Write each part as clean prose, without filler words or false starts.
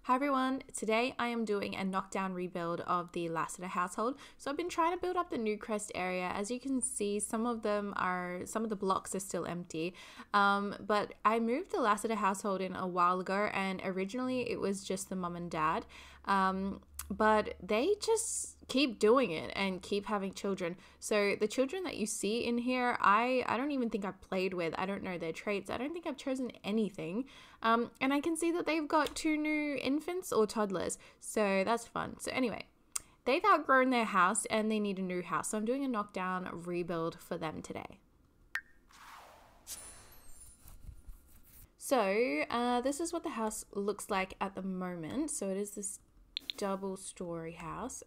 Hi everyone, today I am doing a knockdown rebuild of the Lassiter household. So I've been trying to build up the Newcrest area. As you can see, some of the blocks are still empty. But I moved the Lassiter household in a while ago, and originally it was just the mum and dad. But they just keep doing it and keep having children. So the children that you see in here, I don't even think I've played with. I don't know their traits. I don't think I've chosen anything. And I can see that they've got 2 new infants or toddlers. So that's fun. So anyway, they've outgrown their house and they need a new house. So I'm doing a knockdown rebuild for them today. So this is what the house looks like at the moment. So it is this double-story house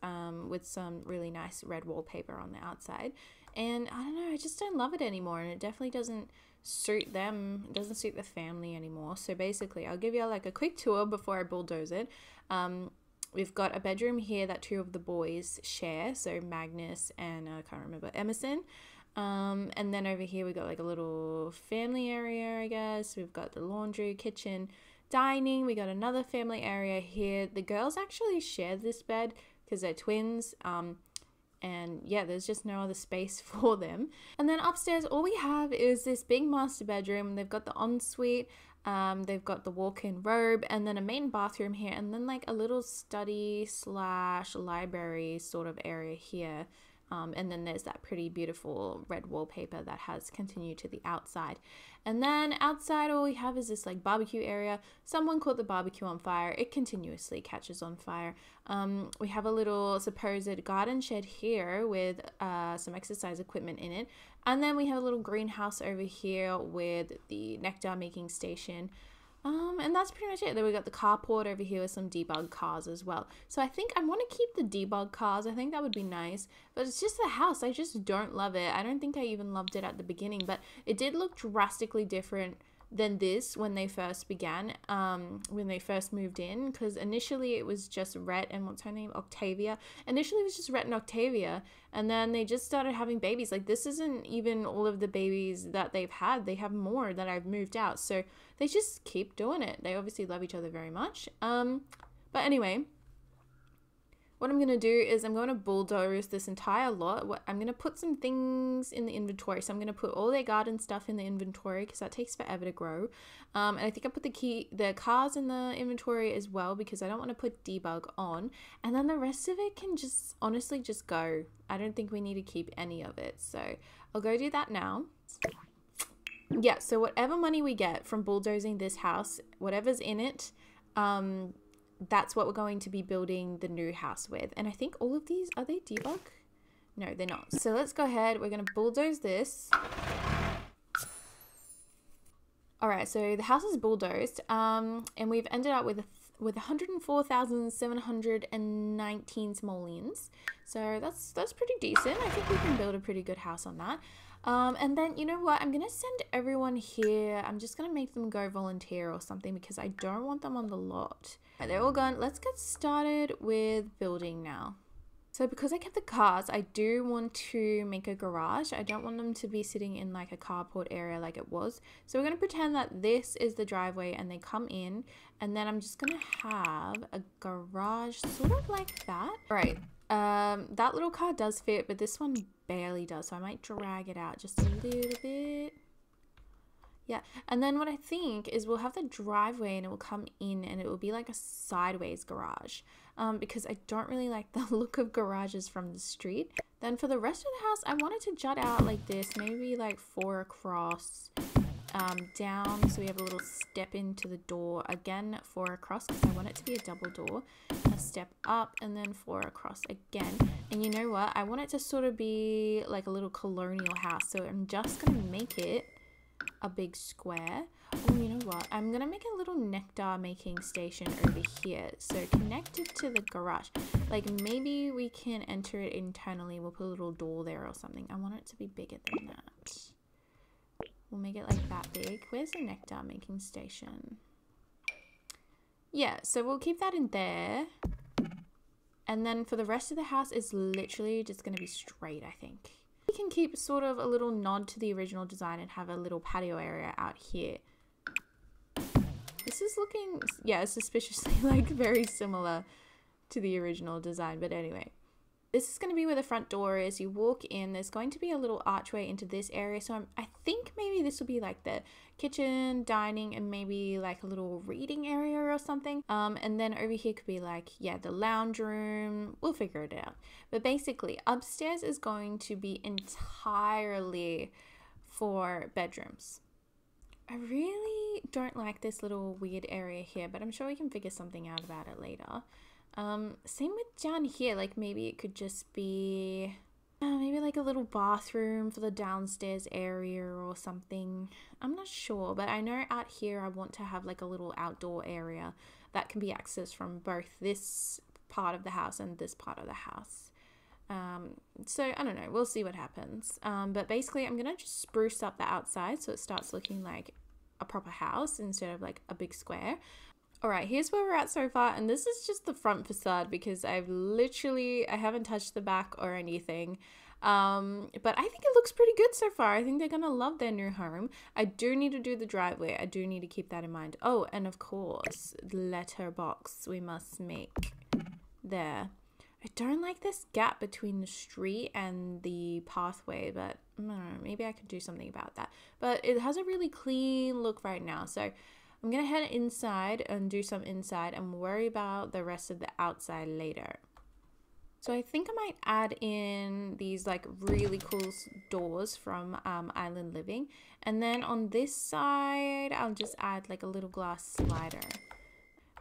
with some really nice red wallpaper on the outside, and I don't know, I just don't love it anymore, and it definitely doesn't suit them. It doesn't suit the family anymore. So basically I'll give you like a quick tour before I bulldoze it. We've got a bedroom here that 2 of the boys share, so Magnus and I can't remember, Emerson. And then over here we got like a little family area, I guess. We've got the laundry, kitchen, dining. We got another family area here. The girls actually share this bed because they're twins, and yeah, there's just no other space for them. And then upstairs all we have is this big master bedroom. They've got the ensuite, they've got the walk-in robe, and then a main bathroom here, and then like a little study slash library sort of area here. And then there's that pretty beautiful red wallpaper that has continued to the outside. And then outside all we have is this like barbecue area. Someone caught the barbecue on fire. It continuously catches on fire. We have a little supposed garden shed here with some exercise equipment in it. And then we have a little greenhouse over here with the nectar making station. And that's pretty much it. Then we got the carport over here with some debug cars as well. So I think I want to keep the debug cars. I think that would be nice. But it's just the house. I just don't love it. I don't think I even loved it at the beginning. But it did look drastically different than this when they first began, when they first moved in, because initially it was just Rhett and what's her name, Octavia. Initially it was just Rhett and Octavia, and then they just started having babies. Like, this isn't even all of the babies that they've had. They have more that I've moved out, so they just keep doing it. They obviously love each other very much. But anyway, what I'm going to do is I'm going to bulldoze this entire lot. I'm going to put some things in the inventory. So I'm going to put all their garden stuff in the inventory because that takes forever to grow. And I think I put the cars in the inventory as well because I don't want to put debug on. And then the rest of it can just honestly just go. I don't think we need to keep any of it. So I'll go do that now. Yeah, so whatever money we get from bulldozing this house, whatever's in it, that's what we're going to be building the new house with. And I think all of these, are they debug? No, they're not. So let's go ahead. We're going to bulldoze this. All right, so the house is bulldozed, and we've ended up with 104,719 simoleons. So that's pretty decent. I think we can build a pretty good house on that. And then, you know what? I'm going to send everyone here. I'm just going to make them go volunteer or something because I don't want them on the lot. Right, they're all gone. Let's get started with building now. So because I kept the cars, I do want to make a garage. I don't want them to be sitting in like a carport area like it was. So we're going to pretend that this is the driveway and they come in. And then I'm just going to have a garage sort of like that. All right. That little car does fit, but this one barely does. So I might drag it out just a little bit. Yeah, and then what I think is we'll have the driveway and it will come in and it will be like a sideways garage, because I don't really like the look of garages from the street. Then for the rest of the house, I wanted to jut out like this, maybe like 4 across, down, so we have a little step into the door, again 4 across because I want it to be a double door, a step up, and then 4 across again. And you know what, I want it to sort of be like a little colonial house, so I'm just gonna make it a big square. Oh, you know what, I'm gonna make a little nectar making station over here, so connected to the garage. Like, maybe we can enter it internally. We'll put a little door there or something. I want it to be bigger than that. We'll make it like that big. Where's the nectar making station? Yeah, so we'll keep that in there. And then for the rest of the house, it's literally just going to be straight, I think. We can keep sort of a little nod to the original design and have a little patio area out here. This is looking, yeah, suspiciously like very similar to the original design. But anyway, this is going to be where the front door is. You walk in, there's going to be a little archway into this area. So I think maybe this will be like the kitchen, dining, and maybe like a little reading area or something. And then over here could be like, yeah, the lounge room. We'll figure it out. But basically, upstairs is going to be entirely for bedrooms. I really don't like this little weird area here, but I'm sure we can figure something out about it later. Same with down here, like maybe it could just be maybe like a little bathroom for the downstairs area or something. I'm not sure, but I know out here I want to have like a little outdoor area that can be accessed from both this part of the house and this part of the house. So I don't know, we'll see what happens. But basically I'm gonna just spruce up the outside so it starts looking like a proper house instead of like a big square. Alright, here's where we're at so far, and this is just the front facade because I haven't touched the back or anything. But I think it looks pretty good so far. I think they're gonna love their new home. I do need to do the driveway. I do need to keep that in mind. Oh, and of course, letterbox we must make there. I don't like this gap between the street and the pathway, but I don't know, maybe I could do something about that. But it has a really clean look right now, so I'm gonna head inside and do some inside and worry about the rest of the outside later. So I think I might add in these like really cool doors from Island Living, and then on this side I'll just add like a little glass slider.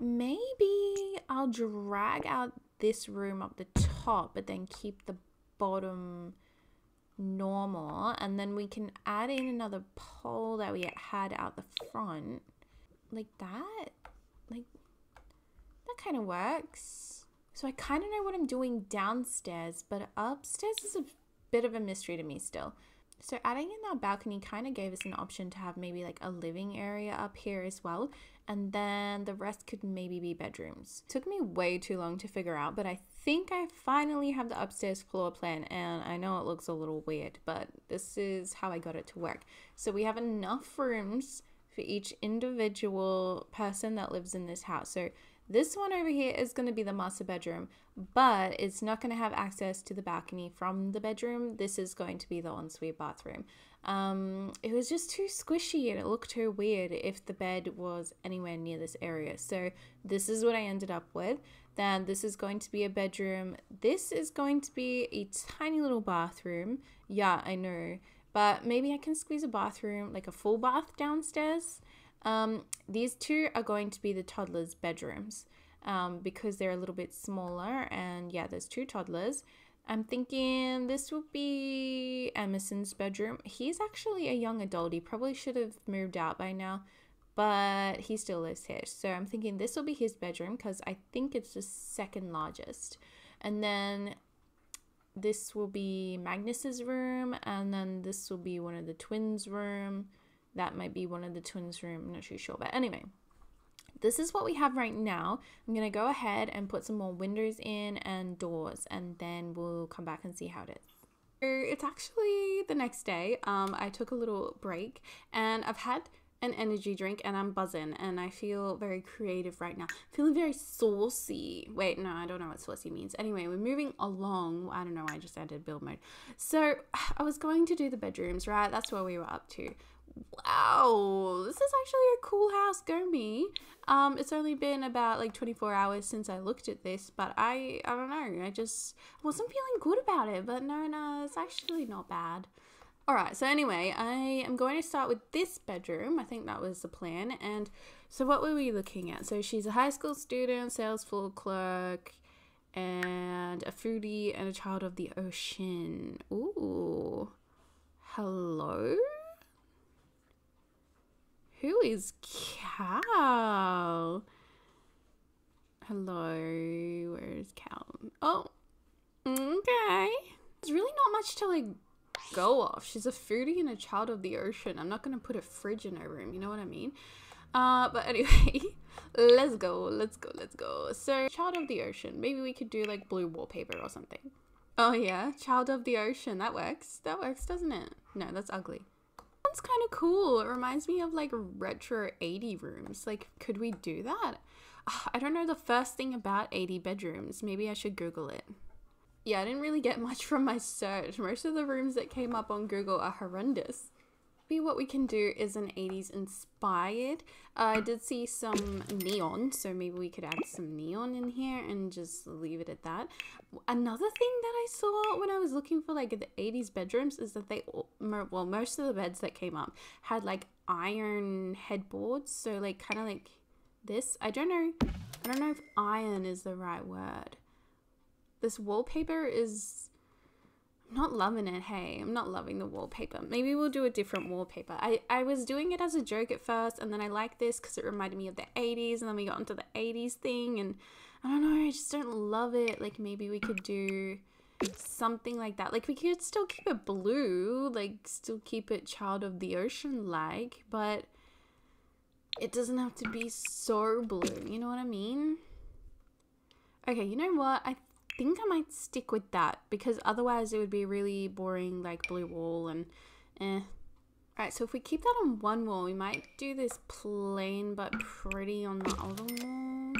Maybe I'll drag out this room up the top but then keep the bottom normal, and then we can add in another pole that we had out the front like that. Like that kind of works. So I kind of know what I'm doing downstairs, but upstairs is a bit of a mystery to me still. So adding in that balcony kind of gave us an option to have maybe like a living area up here as well, and then the rest could maybe be bedrooms. It took me way too long to figure out, but I think I finally have the upstairs floor plan, and I know it looks a little weird, but this is how I got it to work. So we have enough rooms for each individual person that lives in this house. So this one over here is going to be the master bedroom, but it's not going to have access to the balcony from the bedroom. This is going to be the ensuite bathroom. It was just too squishy and it looked too weird if the bed was anywhere near this area. So this is what I ended up with. Then this is going to be a bedroom. This is going to be a tiny little bathroom. Yeah, I know. But maybe I can squeeze a bathroom, like a full bath downstairs. These two are going to be the toddlers' bedrooms because they're a little bit smaller, and yeah, there's two toddlers. I'm thinking this will be Emerson's bedroom. He's actually a young adult. He probably should have moved out by now, but he still lives here. So I'm thinking this will be his bedroom because I think it's the second largest. And then this will be Magnus's room, and then this will be one of the twins' room. That might be one of the twins' room. I'm not too sure, but anyway, this is what we have right now. I'm gonna go ahead and put some more windows in and doors, and then we'll come back and see how it is. It's actually the next day. I took a little break and I've had an energy drink and I'm buzzing and I feel very creative right now. Feeling very saucy. Wait, no, I don't know what saucy means. Anyway, we're moving along. I don't know, I just ended build mode. So I was going to do the bedrooms, right? That's what we were up to. Wow, this is actually a cool house, go me. It's only been about like 24 hours since I looked at this, but I don't know, I wasn't feeling good about it, but no, it's actually not bad. Alright, so anyway, I am going to start with this bedroom. I think that was the plan. And so what were we looking at? So she's a high school student, sales floor clerk, and a foodie, and a child of the ocean. Ooh, hello? Who is Cal? Hello, where is Cal? Oh, okay. There's really not much to like go off. She's a foodie and a child of the ocean. I'm not gonna put a fridge in her room, you know what I mean? But anyway, let's go. So, child of the ocean. Maybe we could do like blue wallpaper or something. Oh yeah, child of the ocean. That works, doesn't it? No, that's ugly. one's kind of cool. It reminds me of like retro 80 rooms. Like, could we do that? I don't know the first thing about 80 bedrooms. Maybe I should Google it. Yeah, I didn't really get much from my search. Most of the rooms that came up on Google are horrendous. Maybe what we can do is an 80s inspired. I did see some neon, so maybe we could add some neon in here and just leave it at that. Another thing that I saw when I was looking for like the 80s bedrooms is that well, most of the beds that came up had like iron headboards, so like kind of like this. I don't know if iron is the right word. This wallpaper is, I'm not loving it. Hey, I'm not loving the wallpaper. Maybe we'll do a different wallpaper. I was doing it as a joke at first, and then I liked this because it reminded me of the 80s, and then we got into the 80s thing, and I don't know, I just don't love it. Like, maybe we could do something like that. Like, we could still keep it blue, like still keep it Child of the Ocean like, but it doesn't have to be so blue, you know what I mean? Okay, you know what? I think I might stick with that because otherwise it would be really boring, like blue wall and Alright, so if we keep that on one wall, we might do this plain but pretty on the other wall.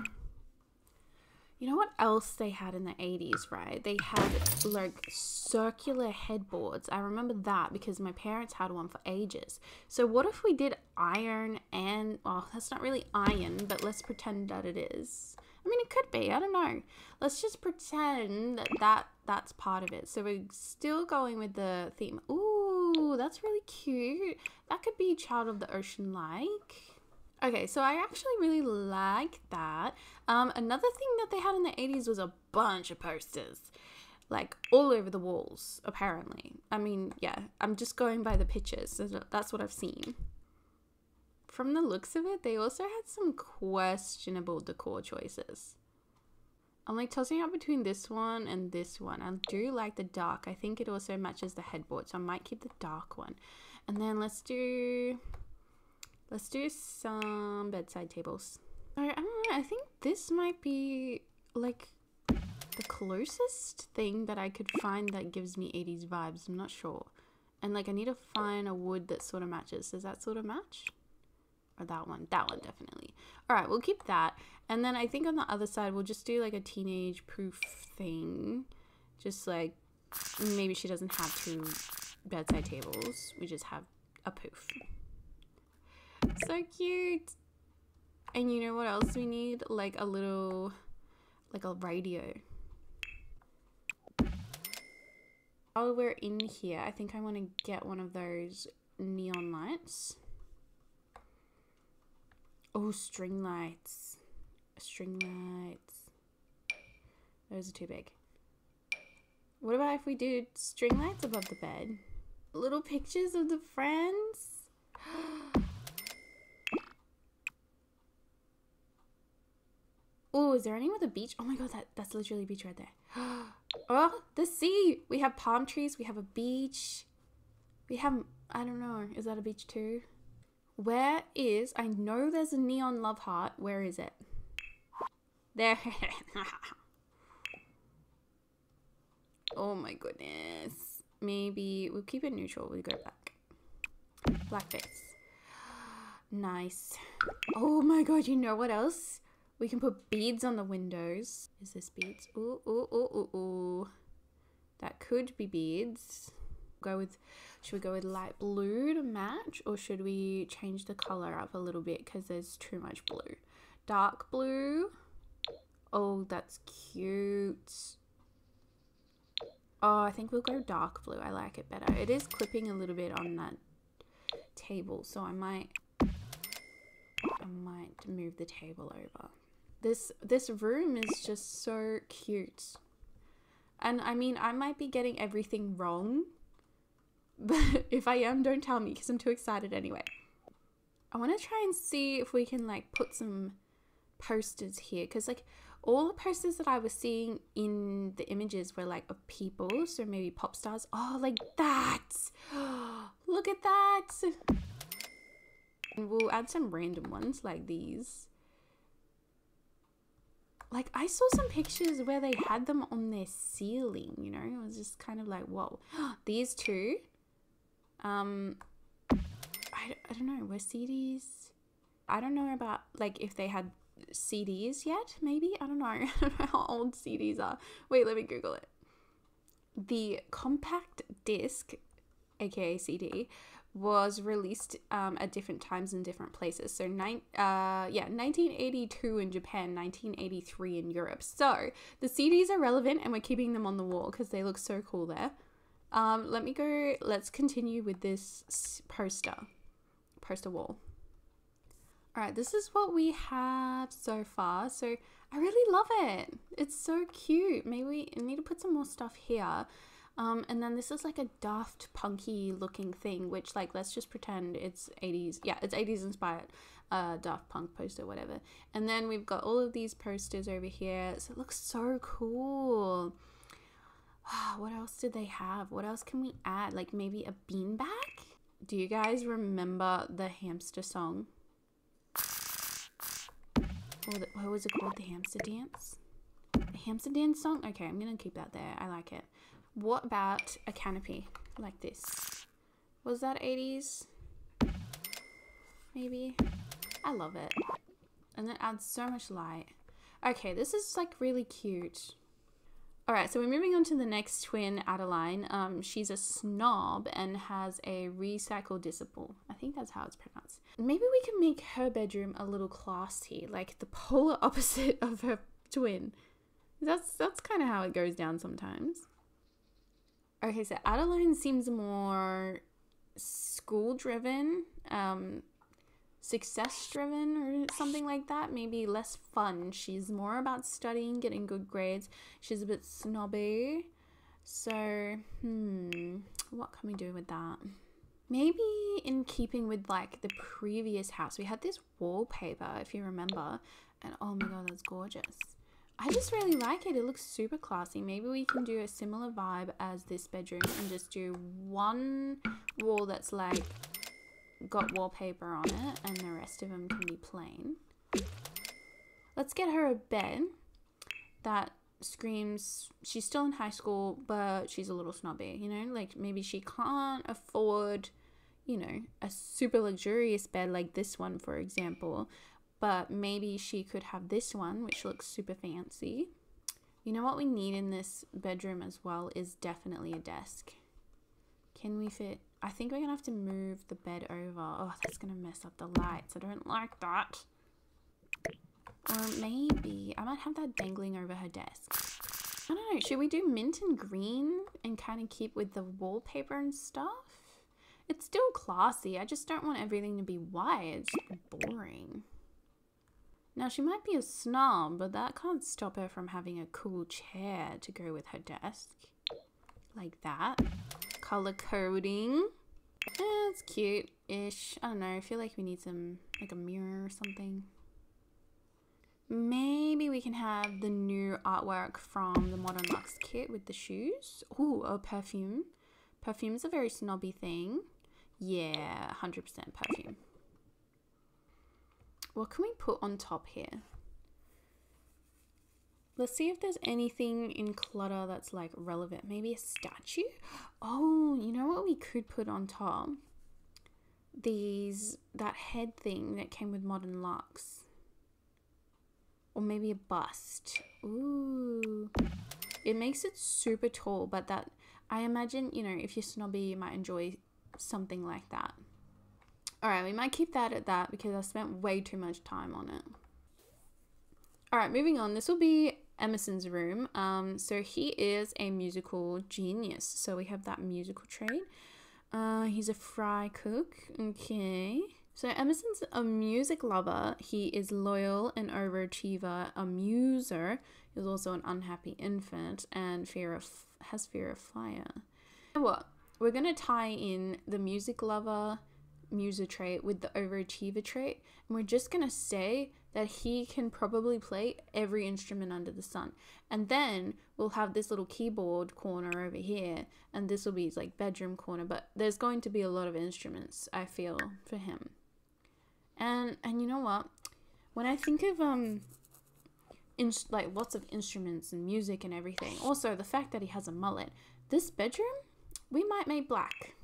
You know what else they had in the 80s, right? They had like circular headboards. I remember that because my parents had one for ages. So what if we did iron and, well, that's not really iron, but let's pretend that it is. I mean, it could be, I don't know. Let's just pretend that that's part of it. So we're still going with the theme. Ooh, that's really cute. That could be Child of the Ocean like. Okay, so I actually really like that. Another thing that they had in the 80s was a bunch of posters, like all over the walls, apparently. I mean, yeah, I'm just going by the pictures, so that's what I've seen. From the looks of it, they also had some questionable decor choices. I'm like tossing up between this one and this one. I do like the dark. I think it also matches the headboard, so I might keep the dark one. And then let's do some bedside tables. I don't know, I think this might be like the closest thing that I could find that gives me 80s vibes. I'm not sure. And like I need to find a wood that sort of matches. Does that sort of match? Or that one? That one definitely. Alright, we'll keep that. And then I think on the other side we'll just do like a teenage proof thing. Just like maybe she doesn't have two bedside tables. We just have a poof. So cute. And you know what else we need? Like a little, like a radio. While we're in here, I think I want to get one of those neon lights. Oh, string lights. String lights. Those are too big. What about if we do string lights above the bed? Little pictures of the friends. Oh, is there any with a beach? Oh my god, that's literally a beach right there. Oh, the sea. We have palm trees. We have a beach. We have, I don't know. Is that a beach too? Where is, I know there's a neon love heart. Where is it? There. Oh my goodness. Maybe we'll keep it neutral. We'll go black. Black face. Nice. Oh my god, you know what else? We can put beads on the windows. Is this beads? Ooh, ooh, ooh, ooh, ooh. That could be beads. Should we go with light blue to match? Or should we change the color up a little bit because there's too much blue? Dark blue. Oh, that's cute. Oh, I think we'll go dark blue. I like it better. It is clipping a little bit on that table, so I might move the table over. This room is just so cute. And I mean, I might be getting everything wrong, but if I am, don't tell me because I'm too excited anyway. I want to try and see if we can like put some posters here because like all the posters that I was seeing in the images were like of people, so maybe pop stars. Oh, like that. Look at that. And we'll add some random ones like these. Like I saw some pictures where they had them on their ceiling, you know, it was just kind of like, whoa. These two, I don't know, were CDs? I don't know about like if they had CDs yet, maybe? I don't know. I don't know how old CDs are. Wait, let me Google it. The compact disc, aka CD, was released at different times in different places. So 1982 in Japan, 1983 in Europe. So the CDs are relevant and we're keeping them on the wall because they look so cool there. Let's continue with this poster wall. All right, this is what we have so far. So I really love it. It's so cute. Maybe we need to put some more stuff here. And then this is like a Daft Punky looking thing, which like, let's just pretend it's 80s. Yeah, it's 80s inspired Daft Punk poster, whatever. And then we've got all of these posters over here. So it looks so cool. What else did they have? What else can we add? Like maybe a beanbag? Do you guys remember the hamster song? What was it called? The hamster dance? The hamster dance song? Okay, I'm gonna keep that there. I like it. What about a canopy like this? Was that 80s? Maybe? I love it. And it adds so much light. Okay, this is like really cute. Alright, so we're moving on to the next twin, Adeline. She's a snob and has a recycled disciple. I think that's how it's pronounced. Maybe we can make her bedroom a little classy, like the polar opposite of her twin. That's kind of how it goes down sometimes. Okay, so Adeline seems more school-driven, success-driven or something like that. Maybe less fun. She's more about studying, getting good grades. She's a bit snobby. So, what can we do with that? Maybe in keeping with like the previous house, we had this wallpaper, if you remember. And oh my god, that's gorgeous. I just really like it. It looks super classy. Maybe we can do a similar vibe as this bedroom and just do one wall that's like got wallpaper on it and the rest of them can be plain. Let's get her a bed that screams she's still in high school but she's a little snobby, you know, like maybe she can't afford, you know, a super luxurious bed like this one, for example. But maybe she could have this one, which looks super fancy. You know what we need in this bedroom as well is definitely a desk. Can we fit? I think we're going to have to move the bed over. Oh, that's going to mess up the lights. I don't like that. Or maybe I might have that dangling over her desk. I don't know. Should we do mint and green and kind of keep with the wallpaper and stuff? It's still classy. I just don't want everything to be white. It's boring. Now, she might be a snob, but that can't stop her from having a cool chair to go with her desk. Like that. Color coding. It's cute-ish. I don't know. I feel like we need some, like a mirror or something. Maybe we can have the new artwork from the Modern Luxe kit with the shoes. Ooh, a perfume. Perfume's a very snobby thing. Yeah, 100% perfume. What can we put on top here? Let's see if there's anything in clutter that's like relevant. Maybe a statue? Oh, you know what we could put on top? That head thing that came with Modern Luxe. Or maybe a bust. Ooh. It makes it super tall, but that, I imagine, you know, if you're snobby, you might enjoy something like that. Alright, we might keep that at that because I spent way too much time on it. Alright, moving on. This will be Emerson's room. So he is a musical genius. So we have that musical trait. He's a fry cook. Okay. So Emerson's a music lover. He is loyal, an overachiever, a muser. He's also an unhappy infant and has fear of fire. You know what? We're going to tie in the music lover muser trait with the overachiever trait, and we're just gonna say that he can probably play every instrument under the sun, and then we'll have this little keyboard corner over here, and this will be his like bedroom corner, but there's going to be a lot of instruments, I feel, for him. And you know what, when I think of like lots of instruments and music and everything, also the fact that he has a mullet, this bedroom we might make black.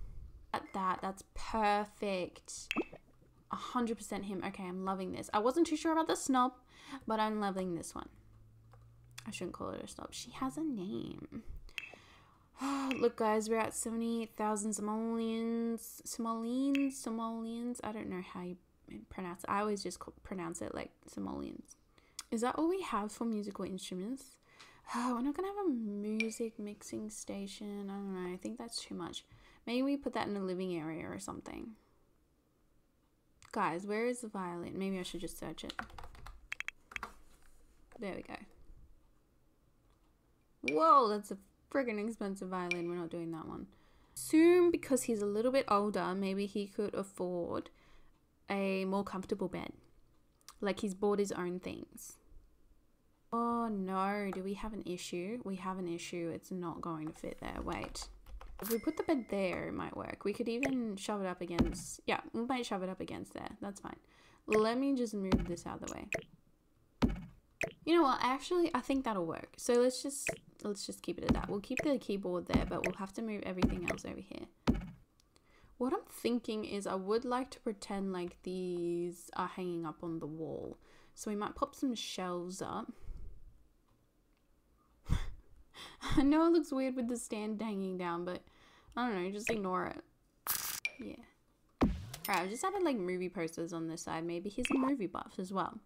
at that. That's perfect. 100% him. Okay, I'm loving this. I wasn't too sure about the snob, but I'm loving this one. I shouldn't call it a snob. She has a name. Oh, look, guys, we're at 70,000 simoleons. Simoleons. I don't know how you pronounce it. I always just pronounce it like simoleons. Is that all we have for musical instruments? Oh, we're not gonna have a music mixing station. I don't know. I think that's too much. Maybe we put that in the living area or something. Guys, where is the violin? Maybe I should just search it. There we go. Whoa, that's a friggin' expensive violin. We're not doing that one. Assume because he's a little bit older, maybe he could afford a more comfortable bed. Like he's bought his own things. Oh no, do we have an issue? We have an issue. It's not going to fit there. Wait. If we put the bed there, it might work. We could even shove it up against... Yeah, we might shove it up against there. That's fine. Let me just move this out of the way. You know what? Actually, I think that'll work. So let's just keep it at that. We'll keep the keyboard there, but we'll have to move everything else over here. What I'm thinking is I would like to pretend like these are hanging up on the wall. So we might pop some shelves up. I know it looks weird with the stand hanging down, but I don't know, just ignore it. Yeah. Alright, I've just added like movie posters on this side. Maybe he's a movie buff as well.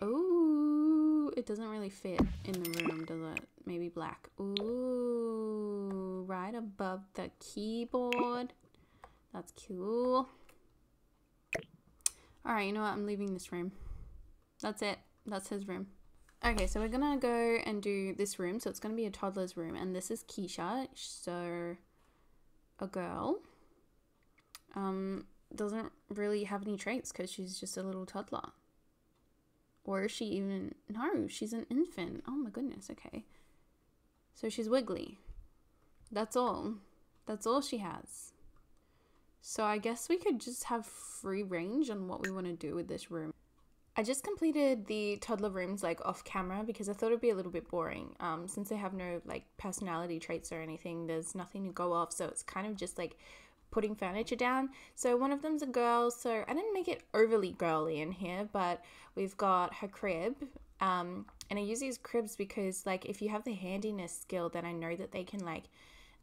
Oh, it doesn't really fit in the room, does it? Maybe black. Ooh, right above the keyboard. That's cool. Alright, you know what? I'm leaving this room. That's it. That's his room. Okay, so we're gonna go and do this room. So it's gonna be a toddler's room, and this is Keisha, so a girl. Doesn't really have any traits because she's just a little toddler. Or is she even... No, she's an infant. Oh my goodness, okay. So she's wiggly. That's all. That's all she has. So I guess we could just have free range on what we want to do with this room. I just completed the toddler rooms like off camera because I thought it'd be a little bit boring. Since they have no like personality traits or anything, there's nothing to go off. So it's kind of just like putting furniture down. So one of them's a girl. So I didn't make it overly girly in here, but we've got her crib. And I use these cribs because like if you have the handiness skill, then I know that they can like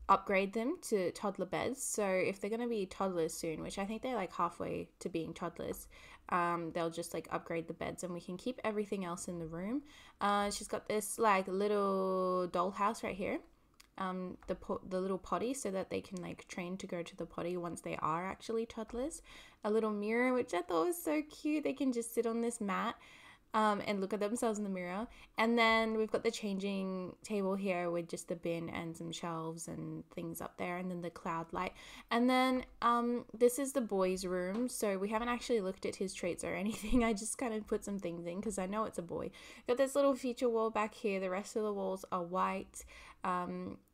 upgrade them to toddler beds. So if they're going to be toddlers soon, which I think they're like halfway to being toddlers, they'll just like upgrade the beds and we can keep everything else in the room. She's got this like little dollhouse right here, the little potty, so that they can like train to go to the potty once they are actually toddlers. A little mirror, which I thought was so cute. They can just sit on this mat and look at themselves in the mirror. And then we've got the changing table here with just the bin and some shelves and things up there, and then the cloud light. And then this is the boy's room. So we haven't actually looked at his traits or anything. I just kind of put some things in because I know it's a boy. Got this little feature wall back here. The rest of the walls are white.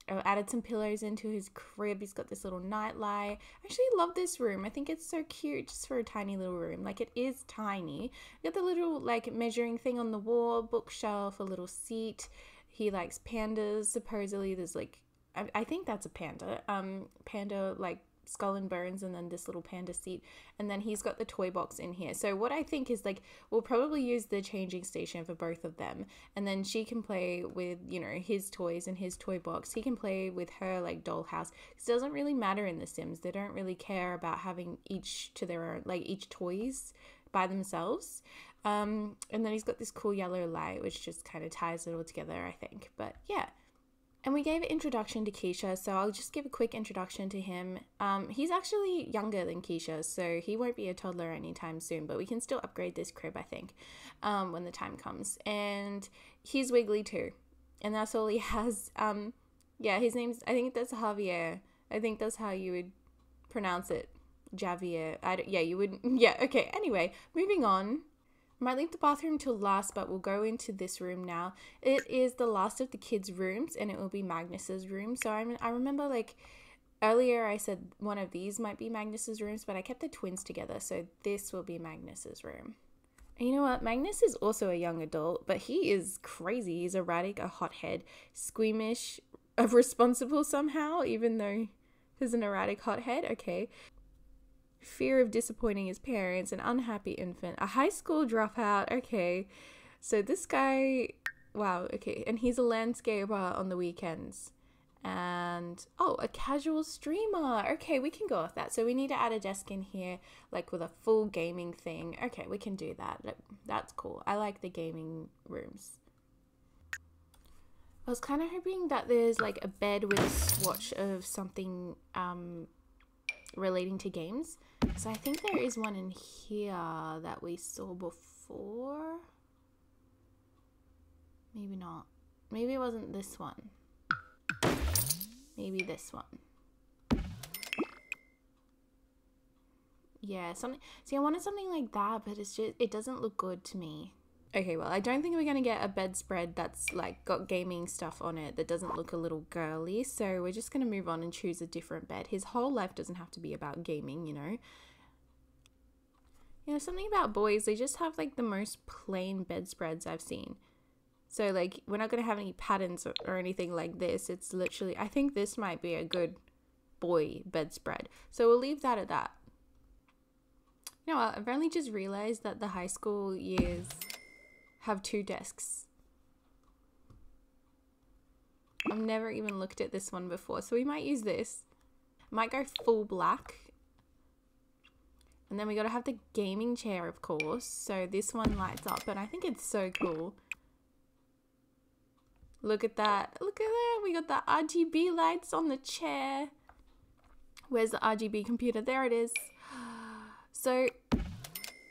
I added some pillows into his crib. He's got this little night light. I actually love this room. I think it's so cute just for a tiny little room. Like it is tiny. Got the little like measuring thing on the wall, bookshelf, a little seat. He likes pandas. Supposedly there's like, I think that's a panda. Panda like skull and bones, and then this little panda seat, and then he's got the toy box in here. So what I think is like we'll probably use the changing station for both of them, and then she can play with, you know, his toys and his toy box. He can play with her like dollhouse. It doesn't really matter in The Sims. They don't really care about having each to their own, like each toys by themselves. And then he's got this cool yellow light which just kind of ties it all together, I think. But yeah. And we gave an introduction to Keisha, so I'll just give a quick introduction to him. He's actually younger than Keisha, so he won't be a toddler anytime soon, but we can still upgrade this crib, I think, when the time comes. And he's wiggly too, and that's all he has. Yeah, his name's, I think that's Javier. I think that's how you would pronounce it. Javier. Yeah, you would. Yeah, okay. Anyway, moving on. Might leave the bathroom till last, but we'll go into this room now. It is the last of the kids' rooms, and it will be Magnus's room. So I remember like earlier I said one of these might be Magnus's rooms, but I kept the twins together. So this will be Magnus's room. And you know what? Magnus is also a young adult, but he is crazy. He's erratic, a hothead, squeamish, responsible somehow, even though Who's an erratic hothead? Okay. Fear of disappointing his parents, an unhappy infant, a high school dropout. Okay. So this guy, wow, okay. And he's a landscaper on the weekends. And, oh, a casual streamer. Okay, we can go with that. So we need to add a desk in here, like with a full gaming thing. Okay, we can do that. That's cool. I like the gaming rooms. I was kind of hoping that there's like a bed with a swatch of something relating to games. So I think there is one in here that we saw before. Maybe not. Maybe it wasn't this one. Maybe this one. Yeah, something. See, I wanted something like that, but it's just, it doesn't look good to me. Okay, well, I don't think we're going to get a bedspread that's like got gaming stuff on it that doesn't look a little girly. So we're just going to move on and choose a different bed. His whole life doesn't have to be about gaming, you know. You know, something about boys, they just have like the most plain bedspreads I've seen. So like we're not going to have any patterns or anything like this. It's literally, I think this might be a good boy bedspread. So we'll leave that at that. You know what? I've only just realized that the high school years have 2 desks. I've never even looked at this one before. So we might use this. Might go full black. And then we got to have the gaming chair, of course. So this one lights up. And I think it's so cool. Look at that. Look at that. We got the RGB lights on the chair. Where's the RGB computer? There it is. So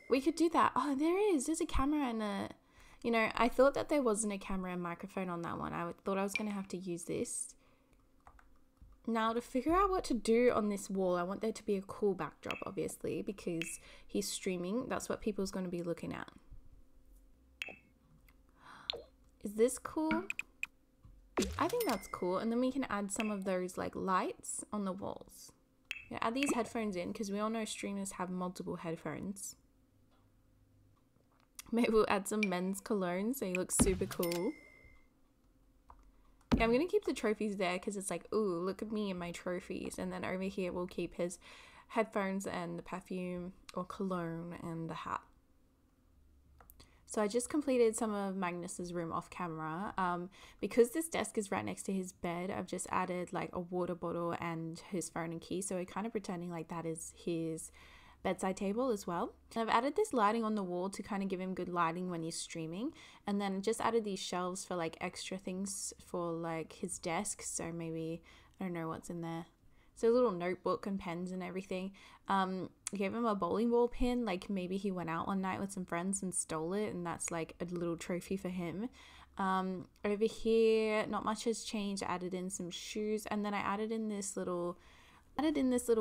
we could do that. Oh, there is. There's a camera and a... You know, I thought that there wasn't a camera and microphone on that one. I thought I was going to have to use this. Now, to figure out what to do on this wall, I want there to be a cool backdrop, obviously, because he's streaming. That's what people's going to be looking at. Is this cool? I think that's cool. And then we can add some of those like lights on the walls. Yeah, add these headphones in because we all know streamers have multiple headphones. Maybe we'll add some men's cologne so he looks super cool. Yeah, I'm going to keep the trophies there because it's like, ooh, look at me and my trophies. And then over here we'll keep his headphones and the perfume or cologne and the hat. So I just completed some of Magnus's room off camera. Because this desk is right next to his bed, I've just added like a water bottle and his phone and key. So we're kind of pretending like that is his bedside table as well. And I've added this lighting on the wall to kind of give him good lighting when he's streaming. And then just added these shelves for like extra things for like his desk. So maybe, I don't know what's in there. So a little notebook and pens and everything. Gave him a bowling ball pin. Like maybe he went out one night with some friends and stole it, and that's like a little trophy for him. Over here, not much has changed. I added in some shoes, and then I added in this little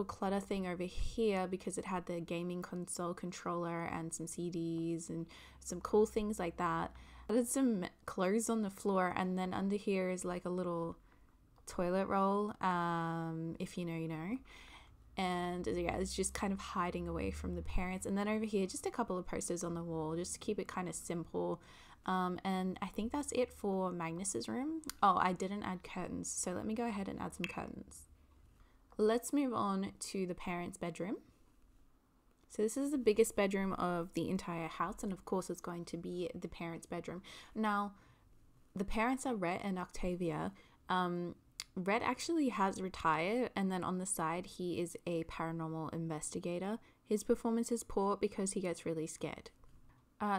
clutter thing over here because it had the gaming console controller and some CDs and some cool things like that. I added some clothes on the floor, and then under here is like a little toilet roll, if you know, you know. And yeah, it's just kind of hiding away from the parents. And then over here, just a couple of posters on the wall just to keep it kind of simple. And I think that's it for Magnus's room. Oh, I didn't add curtains, so let me go ahead and add some curtains. Let's move on to the parents' bedroom. So this is the biggest bedroom of the entire house, and of course it's going to be the parents' bedroom. Now, the parents are Rhett and Octavia. Rhett actually has retired, and then on the side he is a paranormal investigator. His performance is poor because he gets really scared.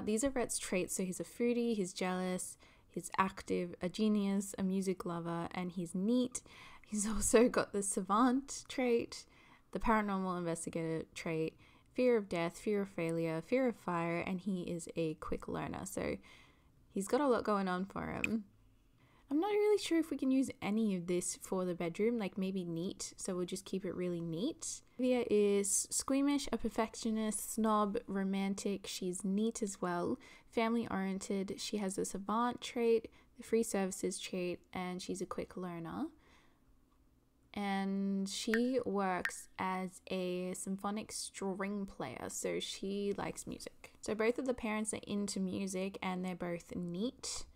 These are Rhett's traits. So he's a foodie, he's jealous, he's active, a genius, a music lover, and he's neat. He's also got the savant trait, the paranormal investigator trait, fear of death, fear of failure, fear of fire, and he is a quick learner. So he's got a lot going on for him. I'm not really sure if we can use any of this for the bedroom, like maybe neat, so we'll just keep it really neat. Olivia is squeamish, a perfectionist, snob, romantic, she's neat as well, family-oriented, she has the savant trait, the free services trait, and she's a quick learner. And she works as a symphonic string player, so she likes music. So both of the parents are into music and they're both neat.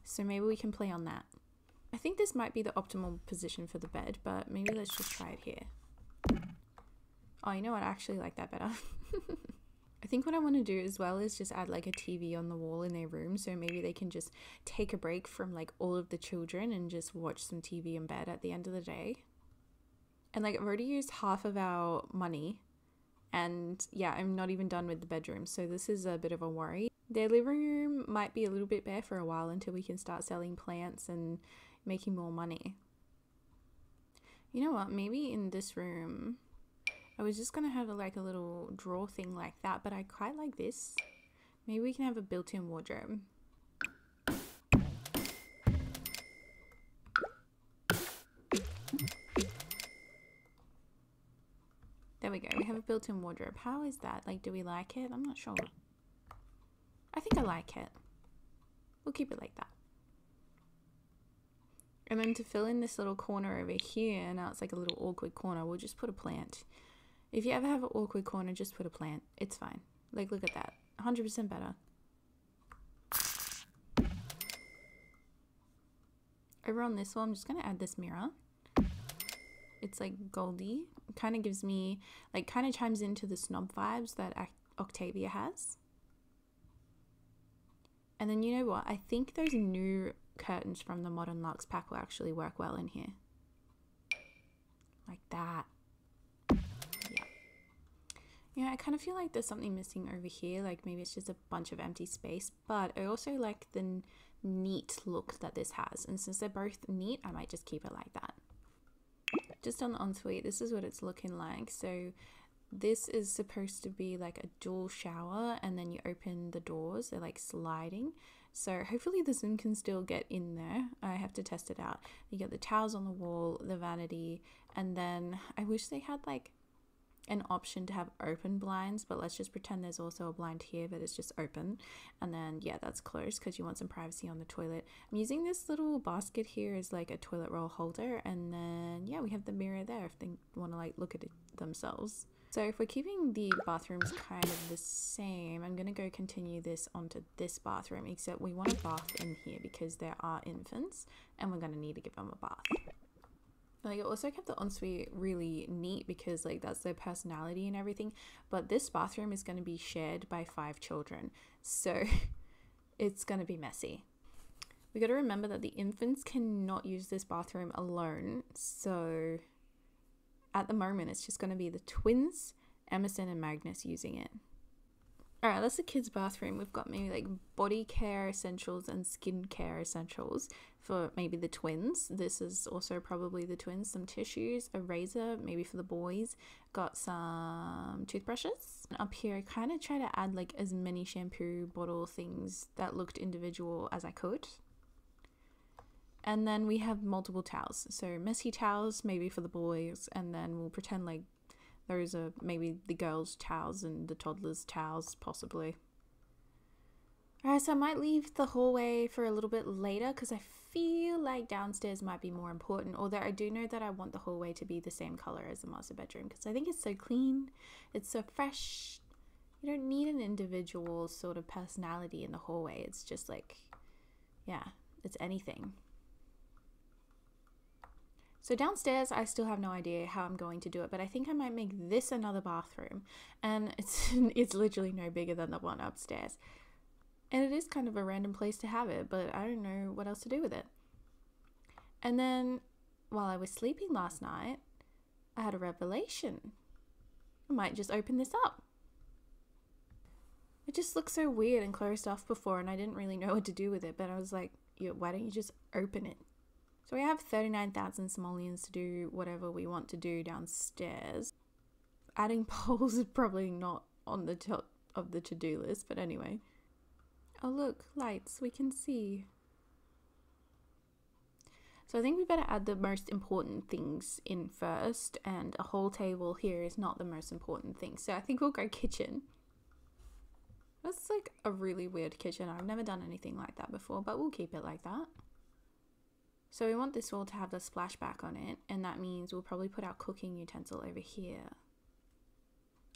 So maybe we can play on that. I think this might be the optimal position for the bed, but maybe let's just try it here. Oh, you know what? I actually like that better. I think what I want to do as well is just add like a TV on the wall in their room, so maybe they can just take a break from like all of the children and just watch some TV in bed at the end of the day. And like I've already used half of our money, and yeah, I'm not even done with the bedroom, so this is a bit of a worry. Their living room might be a little bit bare for a while until we can start selling plants and making more money. You know what, maybe in this room I was just gonna have like a little drawer thing like that, but I quite like this. Maybe we can have a built-in wardrobe. There we go, we have a built-in wardrobe. How is that? Like, do we like it? I'm not sure. I think I like it. We'll keep it like that. And then to fill in this little corner over here, now it's like a little awkward corner, we'll just put a plant. If you ever have an awkward corner, just put a plant. It's fine. Like, look at that. 100% better. Over on this one, I'm just going to add this mirror. It's like goldy. It kind of gives me, like, kind of chimes into the snob vibes that Octavia has. And then you know what? I think those new curtains from the Modern Luxe pack will actually work well in here. Like that. Yeah, I kind of feel like there's something missing over here, like maybe it's just a bunch of empty space, but I also like the neat look that this has, and since they're both neat, I might just keep it like that. Just on the ensuite, this is what it's looking like. So this is supposed to be like a dual shower, and then you open the doors, they're like sliding, so hopefully the zoom can still get in there. I have to test it out. You got the towels on the wall, the vanity, and then I wish they had like an option to have open blinds, but let's just pretend there's also a blind here, but it's just open. And then yeah, that's closed because you want some privacy on the toilet. I'm using this little basket here as like a toilet roll holder, and then yeah, we have the mirror there if they want to like look at it themselves. So if we're keeping the bathrooms kind of the same, I'm gonna go continue this onto this bathroom, except we want a bath in here because there are infants and we're gonna need to give them a bath. Like, I also kept the ensuite really neat because like that's their personality and everything, but this bathroom is going to be shared by 5 children, so it's going to be messy. We got to remember that the infants cannot use this bathroom alone, so at the moment it's just going to be the twins, Emerson and Magnus, using it. Alright, that's the kids' bathroom. We've got maybe like body care essentials and skin care essentials for maybe the twins. This is also probably the twins. Some tissues, a razor, maybe for the boys. Got some toothbrushes. And up here, I kind of try to add like as many shampoo bottle things that looked individual as I could. And then we have multiple towels. So messy towels, maybe for the boys, and then we'll pretend like those are maybe the girls' towels and the toddlers' towels, possibly. Alright, so I might leave the hallway for a little bit later because I feel like downstairs might be more important. Although I do know that I want the hallway to be the same color as the master bedroom because I think it's so clean, it's so fresh. You don't need an individual sort of personality in the hallway. It's just like, yeah, it's anything. So downstairs, I still have no idea how I'm going to do it, but I think I might make this another bathroom, and it's literally no bigger than the one upstairs. And it is kind of a random place to have it, but I don't know what else to do with it. And then while I was sleeping last night, I had a revelation. I might just open this up. It just looked so weird and closed off before, and I didn't really know what to do with it, but I was like, yeah, why don't you just open it? So we have 39,000 simoleons to do whatever we want to do downstairs. Adding poles is probably not on the top of the to-do list, but anyway. Oh look, lights, we can see. So I think we better add the most important things in first, and a whole table here is not the most important thing. So I think we'll go kitchen. That's like a really weird kitchen. I've never done anything like that before, but we'll keep it like that. So we want this wall to have the splashback on it, and that means we'll probably put our cooking utensil over here,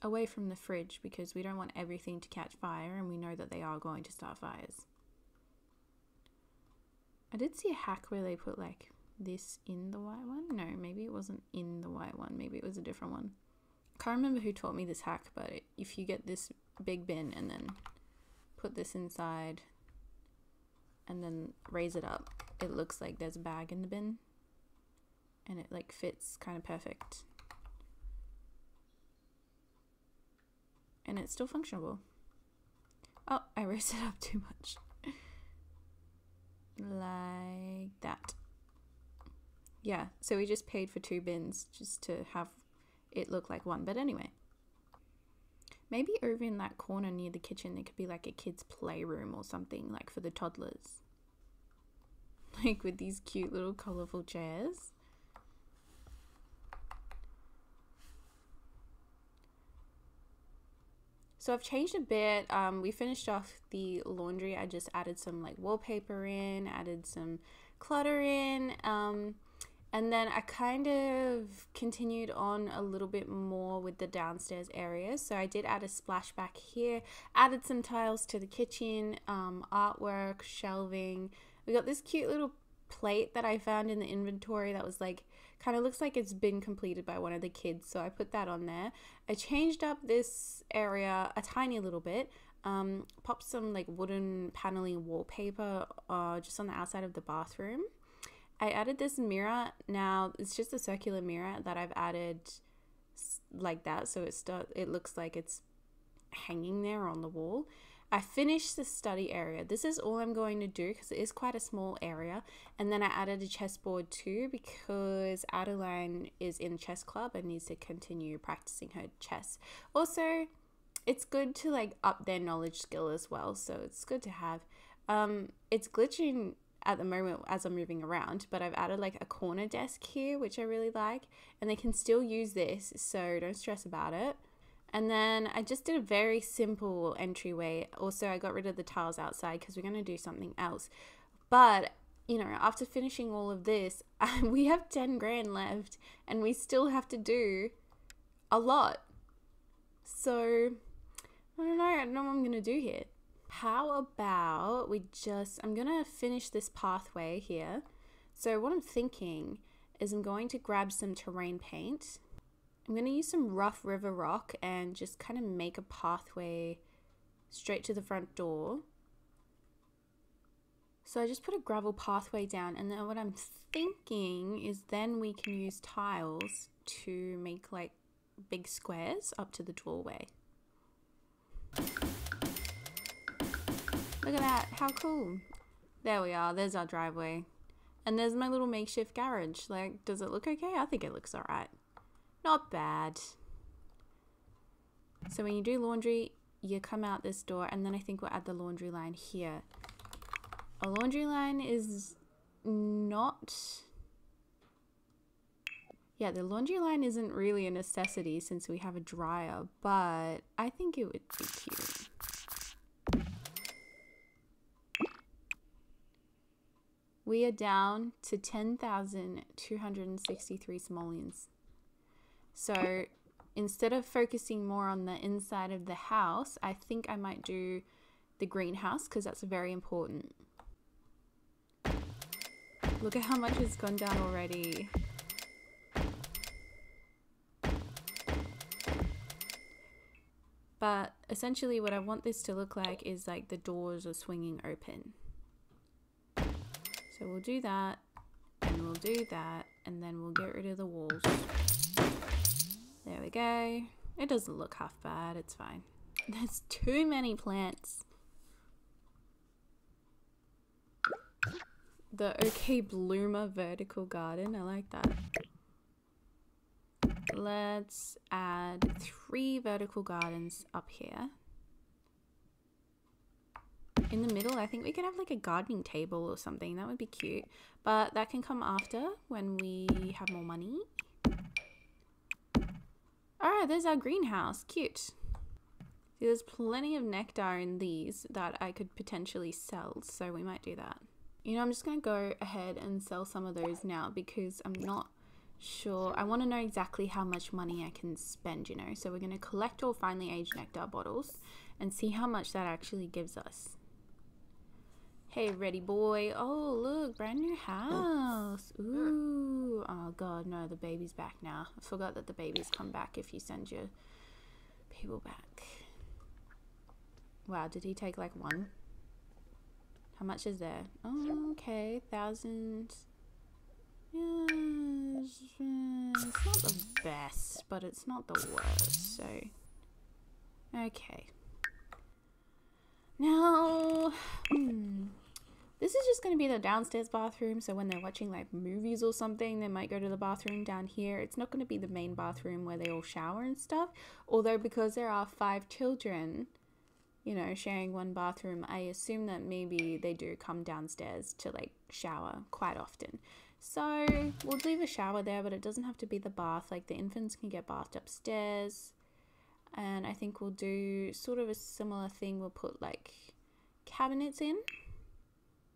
away from the fridge, because we don't want everything to catch fire, and we know that they are going to start fires. I did see a hack where they put like this in the white one. No, maybe it wasn't in the white one. Maybe it was a different one. Can't remember who taught me this hack, but if you get this big bin and then put this inside and then raise it up, it looks like there's a bag in the bin and it like fits kind of perfect. And it's still functionable. Oh, I raised it up too much. Like that. Yeah, so we just paid for 2 bins just to have it look like one. But anyway, maybe over in that corner near the kitchen there could be like a kid's playroom or something, like for the toddlers, like with these cute little colorful chairs. So I've changed a bit. We finished off the laundry. I just added some like wallpaper in, added some clutter in, and then I kind of continued on a little bit more with the downstairs area. So I did add a splashback here, added some tiles to the kitchen, artwork, shelving. We got this cute little plate that I found in the inventory that was like, kind of looks like it's been completed by one of the kids. So I put that on there. I changed up this area a tiny little bit. Popped some like wooden paneling wallpaper just on the outside of the bathroom. I added this mirror. Now it's just a circular mirror that I've added like that, so it looks like it's hanging there on the wall. I finished the study area. This is all I'm going to do because it is quite a small area. And then I added a chessboard too because Adeline is in chess club and needs to continue practicing her chess. Also, it's good to like up their knowledge skill as well, so it's good to have. It's glitching at the moment as I'm moving around, but I've added like a corner desk here, which I really like, and they can still use this, so don't stress about it. And then I just did a very simple entryway. Also, I got rid of the tiles outside because we're going to do something else. But, you know, after finishing all of this, we have 10 grand left and we still have to do a lot. So, I don't know what I'm going to do here. How about I'm going to finish this pathway here. So what I'm thinking is I'm going to grab some terrain paint. I'm going to use some rough river rock and just kind of make a pathway straight to the front door. So I just put a gravel pathway down, and then what I'm thinking is then we can use tiles to make like big squares up to the doorway. Look at that, how cool. There we are, there's our driveway. And there's my little makeshift garage. Like, does it look okay? I think it looks alright. Not bad. So when you do laundry, you come out this door, and then I think we'll add the laundry line here. A laundry line is not... Yeah, the laundry line isn't really a necessity since we have a dryer, but I think it would be cute. We are down to 10,263 simoleons. So instead of focusing more on the inside of the house, I think I might do the greenhouse because that's very important. Look at how much has gone down already. But essentially what I want this to look like is like the doors are swinging open. So we'll do that, and we'll do that, and then we'll get rid of the walls. There we go. It doesn't look half bad, it's fine. There's too many plants. The OK Bloomer vertical garden, I like that. Let's add 3 vertical gardens up here. In the middle, I think we could have like a gardening table or something. That would be cute. But that can come after when we have more money. Alright, there's our greenhouse. Cute. See, there's plenty of nectar in these that I could potentially sell. So we might do that. You know, I'm just going to go ahead and sell some of those now because I'm not sure. I want to know exactly how much money I can spend, you know. So we're going to collect all finely aged nectar bottles and see how much that actually gives us. Hey, ready boy. Oh, look, brand new house. Ooh. Oh, God, no, the baby's back now. I forgot that the babies come back if you send your people back. Wow, did he take like one? How much is there? Oh, okay, 1,000. Yeah, it's not the best, but it's not the worst, so. Okay. Now, this is just going to be the downstairs bathroom, so when they're watching like movies or something, they might go to the bathroom down here. It's not going to be the main bathroom where they all shower and stuff, although because there are 5 children, you know, sharing one bathroom, I assume that maybe they do come downstairs to like shower quite often. So we'll leave a shower there, but it doesn't have to be the bath. Like the infants can get bathed upstairs. And I think we'll do sort of a similar thing. We'll put like cabinets in.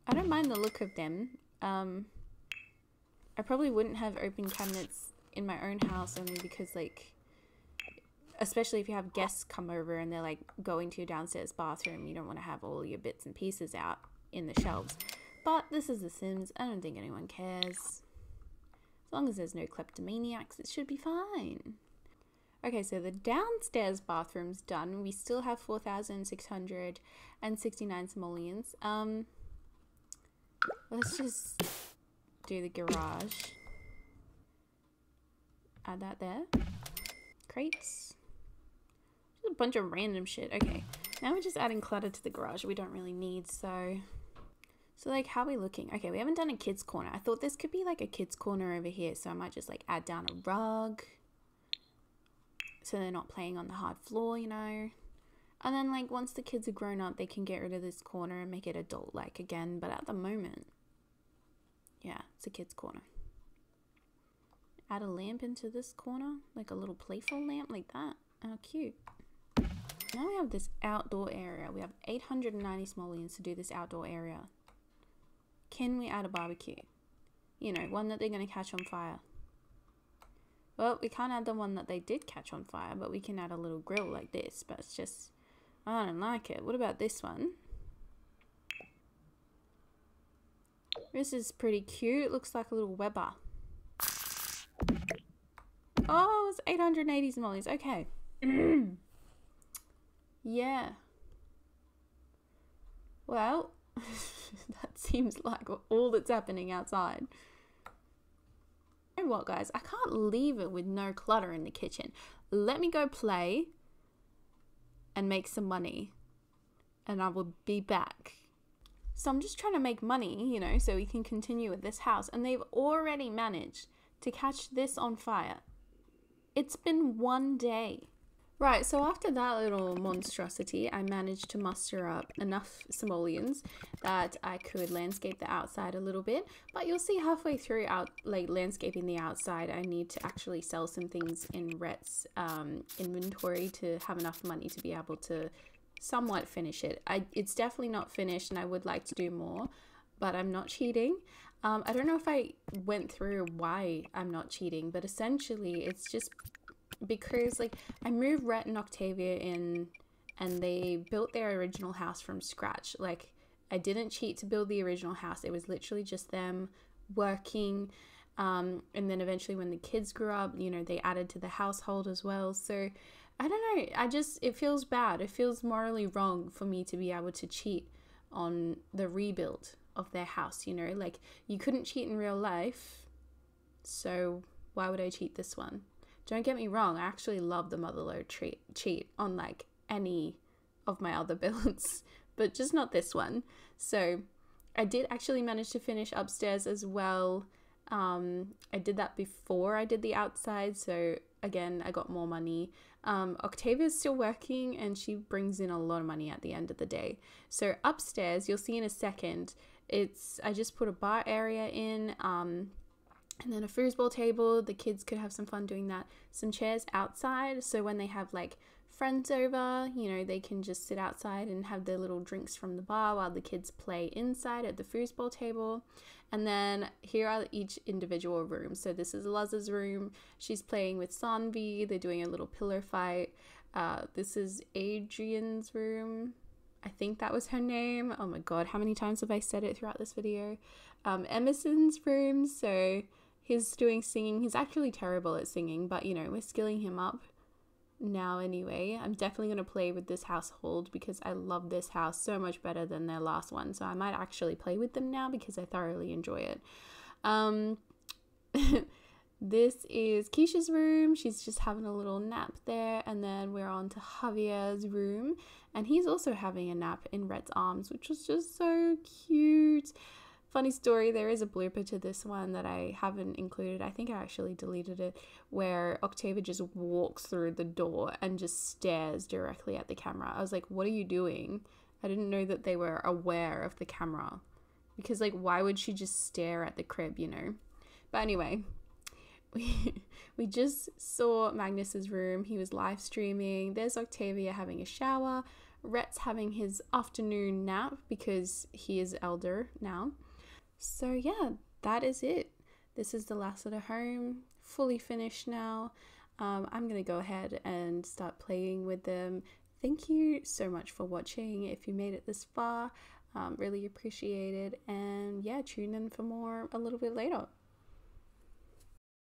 I don't mind the look of them. I probably wouldn't have open cabinets in my own house only because like, especially if you have guests come over and they're like going to your downstairs bathroom, you don't want to have all your bits and pieces out in the shelves. But this is The Sims. I don't think anyone cares. As long as there's no kleptomaniacs, it should be fine. Okay, so the downstairs bathroom's done. We still have 4,669 simoleons. Let's just do the garage. Add that there. Crates. Just a bunch of random shit. Okay, now we're just adding clutter to the garage we don't really need, so like, how are we looking? Okay, we haven't done a kids corner. I thought this could be like a kids corner over here, so I might just like add down a rug so they're not playing on the hard floor, you know. And then like once the kids are grown up, they can get rid of this corner and make it adult like again, but at the moment, yeah, it's a kids corner. Add a lamp into this corner, like a little playful lamp like that. Oh, cute. Now we have this outdoor area. We have 890 simoleons to do this outdoor area. Can we add a barbecue? You know, one that they're going to catch on fire. Well, we can't add the one that they did catch on fire, but we can add a little grill like this, but it's just, I don't like it. What about this one? This is pretty cute. Looks like a little Weber. Oh, it's 880 simoleons. Okay. Yeah. Well, that seems like all that's happening outside. You know what, guys? I can't leave it with no clutter in the kitchen. Let me go play and make some money, and I will be back. So I'm just trying to make money, you know, so we can continue with this house. And they've already managed to catch this on fire. It's been 1 day. Right, so after that little monstrosity, I managed to muster up enough simoleons that I could landscape the outside a little bit. But you'll see halfway through landscaping the outside, I need to actually sell some things in Rhett's inventory to have enough money to be able to somewhat finish it. It's definitely not finished and I would like to do more, but I'm not cheating. I don't know if I went through why I'm not cheating, but essentially it's just because like I moved Rhett and Octavia in and they built their original house from scratch. Like I didn't cheat to build the original house. It was literally just them working. And then eventually when the kids grew up, you know, they added to the household as well. So I don't know. It feels bad. It feels morally wrong for me to be able to cheat on the rebuild of their house, you know, like you couldn't cheat in real life. So why would I cheat this one? Don't get me wrong, I actually love the motherlode cheat on like any of my other builds, but just not this one. So I did actually manage to finish upstairs as well. I did that before I did the outside, so again, I got more money. Octavia's still working and she brings in a lot of money at the end of the day. So upstairs, you'll see in a second, I just put a bar area in, and then a foosball table. The kids could have some fun doing that. Some chairs outside, so when they have like friends over, you know, they can just sit outside and have their little drinks from the bar while the kids play inside at the foosball table. And then here are each individual room. So this is Laz's room. She's playing with Sanvi. They're doing a little pillow fight. This is Adrian's room. I think that was her name. Oh my god, how many times have I said it throughout this video? Emerson's room. So he's doing singing. He's actually terrible at singing, but you know, we're skilling him up now anyway. I'm definitely going to play with this household because I love this house so much better than their last one. So I might actually play with them now because I thoroughly enjoy it. This is Keisha's room. She's just having a little nap there. And then we're on to Javier's room. And he's also having a nap in Rhett's arms, which was just so cute. Funny story, there is a blooper to this one that I haven't included. I think I actually deleted it, where Octavia just walks through the door and just stares directly at the camera. I was like, what are you doing? I didn't know that they were aware of the camera. Because, like, why would she just stare at the crib, you know? But anyway, we just saw Magnus's room. He was live streaming. There's Octavia having a shower. Rhett's having his afternoon nap because he is elder now. So yeah, that is it. This is the Lassiter home, fully finished now. I'm going to go ahead and start playing with them. Thank you so much for watching. If you made it this far, really appreciate it. And yeah, tune in for more a little bit later.